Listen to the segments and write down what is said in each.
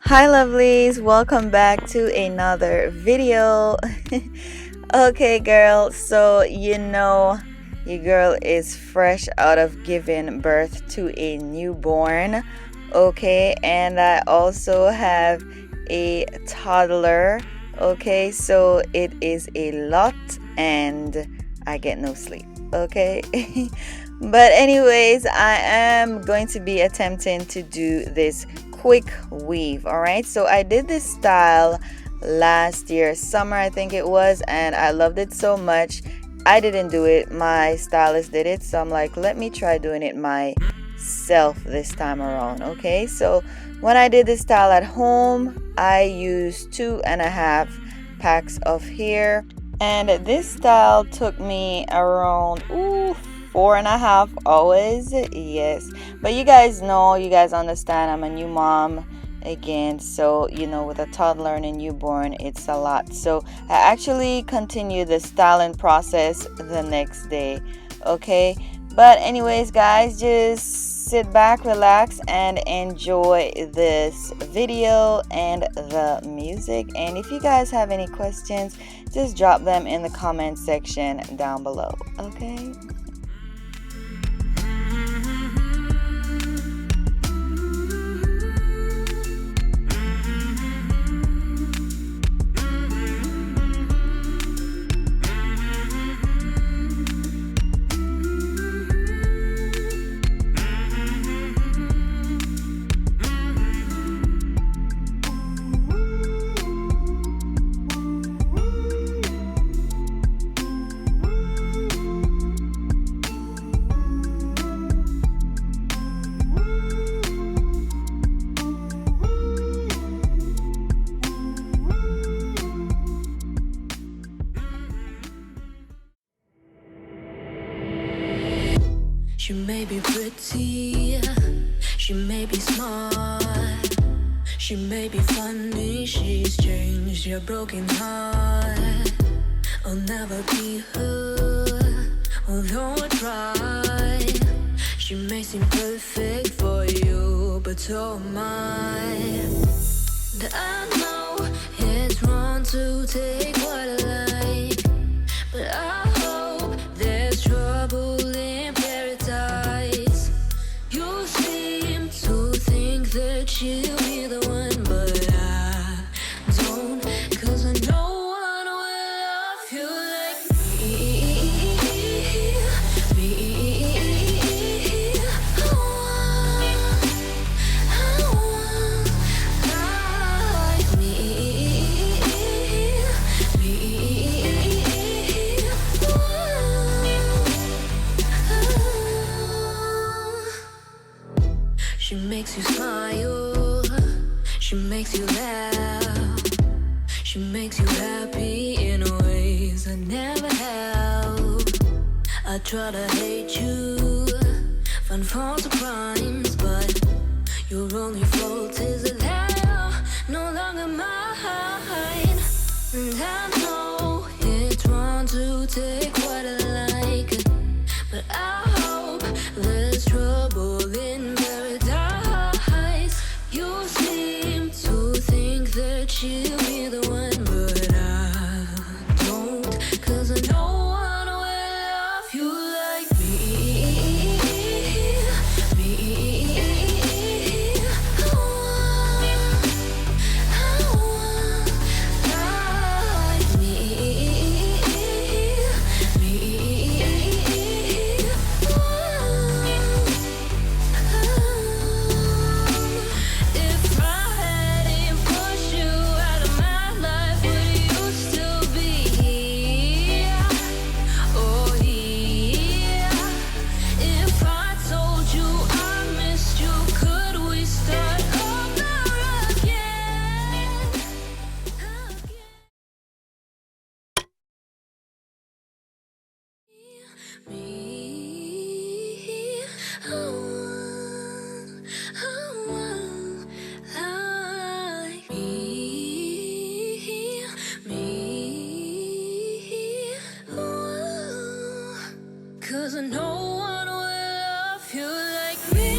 Hi lovelies, welcome back to another video. Okay girl, so your girl is fresh out of giving birth to a newborn. Okay, and I also have a toddler. Okay, so it is a lot and I get no sleep. Okay. But anyways, I am going to be attempting to do this quick weave. All right, so I did this style last year summer, I think it was, and I loved it so much. I didn't do it, my stylist did it, so I'm like, let me try doing it myself this time around. Okay, so when I did this style at home, I used 2.5 packs of hair, and this style took me around 4.5 hours. Yes, but you guys know, you guys understand, I'm a new mom again, so with a toddler and a newborn, it's a lot. So I actually continued the styling process the next day. Okay, but anyways guys, just sit back, relax, and enjoy this video and the music. And if you guys have any questions, just drop them in the comment section down below. Okay. She may be pretty, she may be smart, she may be funny, she's changed your broken heart. I'll never be her, although I try. She may seem perfect for you, but so am I. I know it's wrong to take what I like, but I hope there's trouble in paradise. You seem to think that she'll be the one, but I don't, 'cause I know one will love you like me. Like she makes you smile, she makes you laugh, she makes you happy in ways I never have. I try to hate you, find faults or crimes, but your only fault is that you're no longer mine. And I know it's wrong to take what I like, but I hope there's trouble in paradise. You seem to think that she'll be the one, but I don't, 'cause I know one will love you like me. If I hadn't pushed you out of my life, would you still be here? Oh yeah. If I told you I missed you, could we start over again? Me, like me, 'cause I know one will love you like me.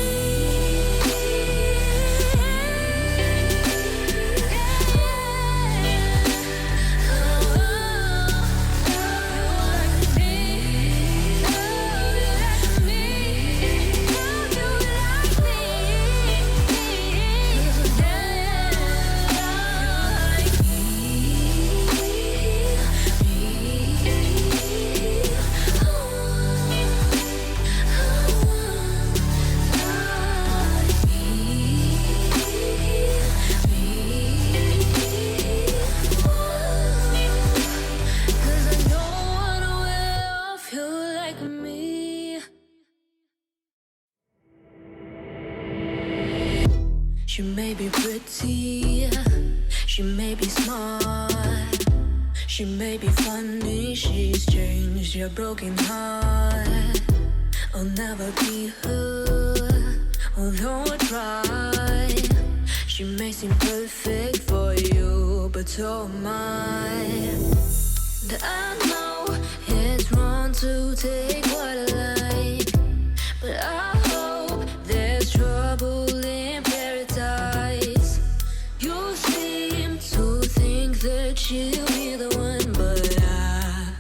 She may be pretty, she may be smart, she may be funny, she's changed your broken heart. I'll never be her, although I try. She may seem perfect for you, but so am I. And I know it's wrong to take what I like, but I hope there's trouble in paradise. You seem to think that she'll be the one, but I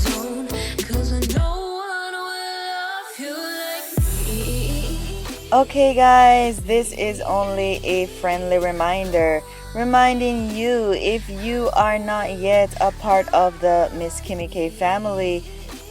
don't, 'cause I know one will love you like me. Okay, guys, this is only a friendly reminder reminding you, if you are not yet a part of the Miss Kimmy K family,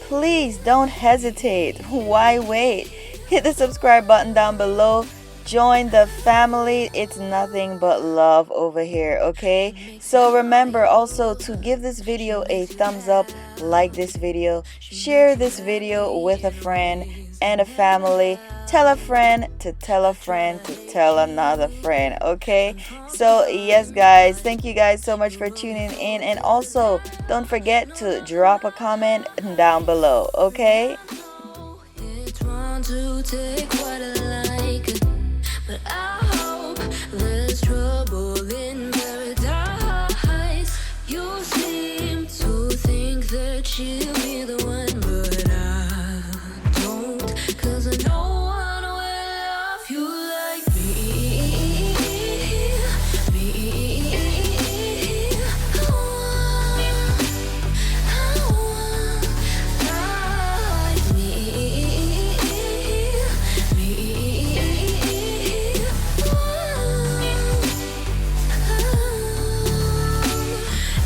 please don't hesitate. Why wait? Hit the subscribe button down below. Join the family. It's nothing but love over here, okay? So remember also to give this video a thumbs up, like this video, share this video with a friend and a family. Tell a friend to tell a friend to tell another friend, okay? So yes, guys, thank you guys so much for tuning in, and also don't forget to drop a comment down below, okay? It's wrong to take what I like, but I hope there's trouble in paradise. You seem to think that she'll be the one, but I don't, 'cause I know one will love you like me. Me. I want like me.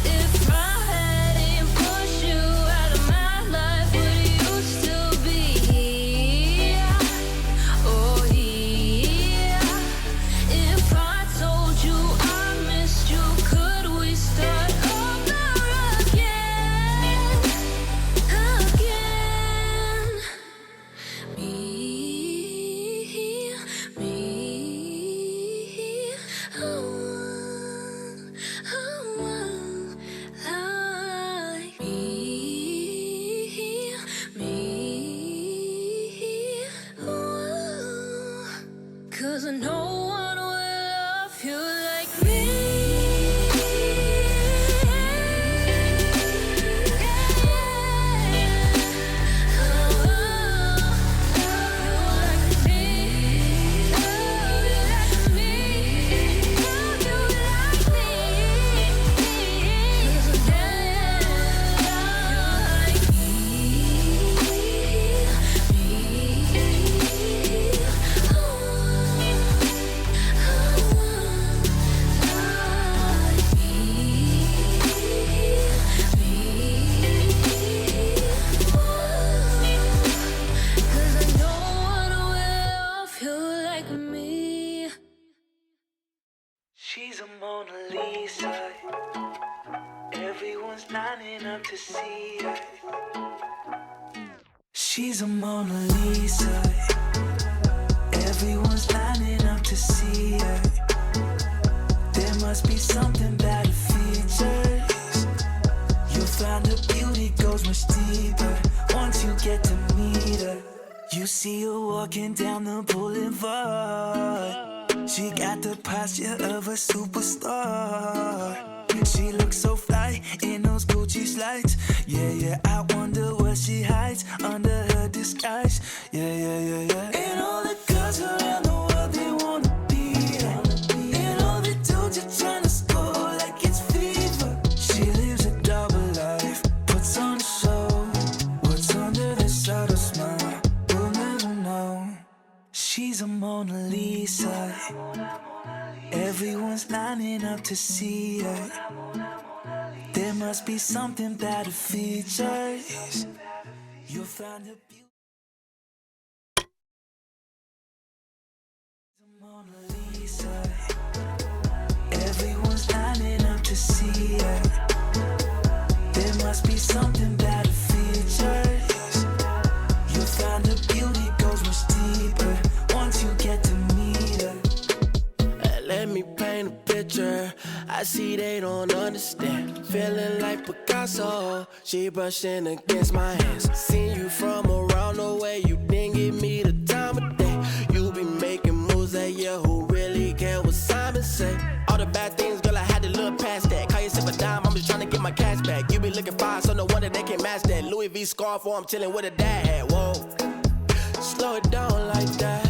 If I hadn't pushed you out of my life, would you still be here? Oh yeah. If I told you I missed you, could we start over again? Again. Cause no one will love you like me. She's a Mona Lisa. Everyone's lining up to see her. She's a Mona Lisa. Everyone's lining up to see her. There must be something about her features. You'll find her beauty goes much deeper once you get to meet her. You see her walking down the boulevard. She got the posture of a superstar. She looks so fly in those Gucci slides. Yeah, yeah, I wonder what she hides under her disguise. Yeah, yeah, yeah, yeah. And all the girls around the world, they wanna be her. And all the dudes are trying to score like it's fever. She lives a double life, puts on a show. What's under the subtle smile, we'll never know. She's a Mona Lisa. Everyone's lining up to see her. There must be something about her features. You'll find her beauty. Mona Lisa. Everyone's lining up to see her. There must be something about her features. You'll find her beauty goes much deeper once you get to meet her. I see they don't understand. Feeling like Picasso, she brushing against my hands. Seen you from around the way, you didn't give me the time of day. You be making moves that year, who really care what Simon say? All the bad things, girl, I had to look past that. Call yourself a dime, I'm just trying to get my cash back. You be looking fine, so no wonder they can't match that. Louis V scarf, or I'm chilling with a dad hat. Whoa, slow it down like that.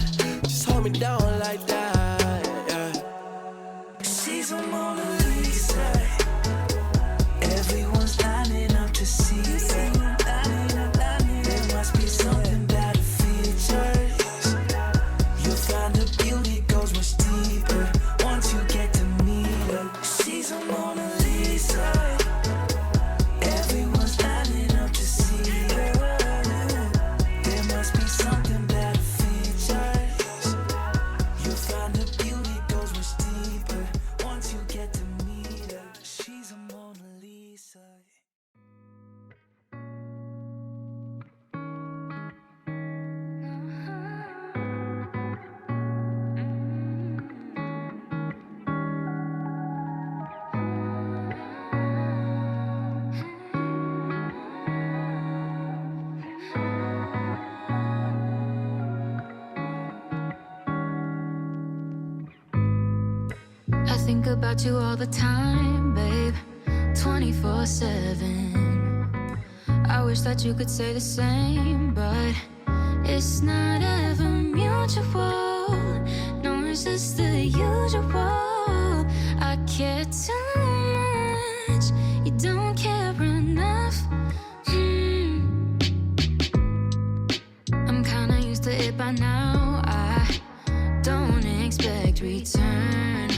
Just hold me down like that. Yeah. She's a Mona Lisa. Everyone's lining up to see her. There must be something about her features. You'll find her beauty goes much deeper once you get to meet her. She's a Mona Lisa. Everyone's lining up to see her. There must be something about her features. You'll find her beauty goes much deeper once you get to meet her. She's a Mona Lisa. I think about you all the time, babe, 24/7. I wish that you could say the same, but it's not ever mutual. No, it's just the usual. I care too much, you don't care enough. I'm kinda used to it by now. I don't expect return.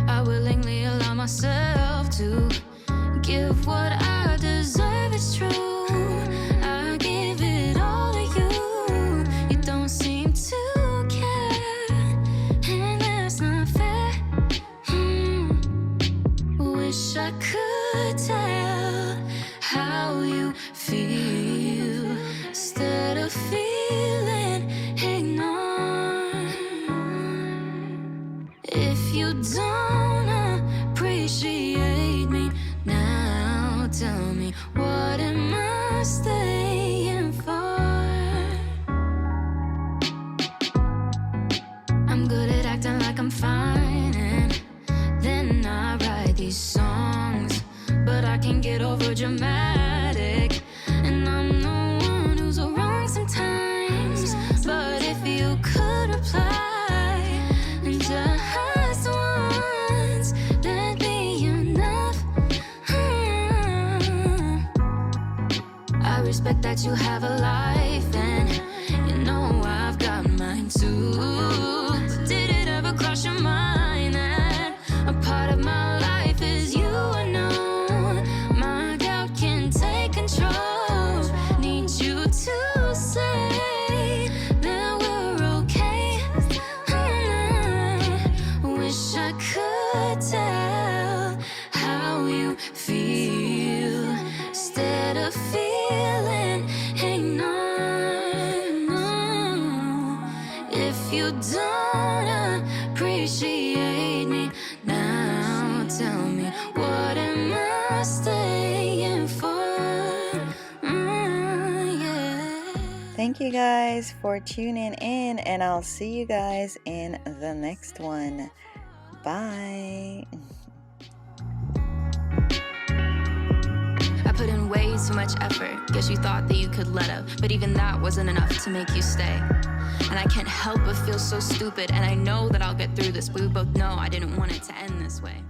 I willingly allow myself to give what I deserve, it's true. I give it all to you. You don't seem to care, and that's not fair. Wish I could tell how you feel instead of feeling ignored. If you don't appreciate me now, tell me, what am I staying for? I'm good at acting like I'm fine, and then I write these songs, but I can get over dramatic, and I'm the one who's wrong sometimes. But if you could reply and just once, that'd be enough. I respect that you have a life, and you know I've got mine too. But did it ever cross your mind that a part of my life is you? I know my doubt can take control. Need you to say that we're okay. Wish I could tell how you feel instead of feeling ignored. If you don't appreciate me now, tell me, what am I staying for? Yeah. Thank you guys for tuning in, and I'll see you guys in the next one. Bye. I put in way too much effort. Guess you thought that you could let up, but even that wasn't enough to make you stay. And I can't help but feel so stupid, and I know that I'll get through this, but we both know I didn't want it to end this way.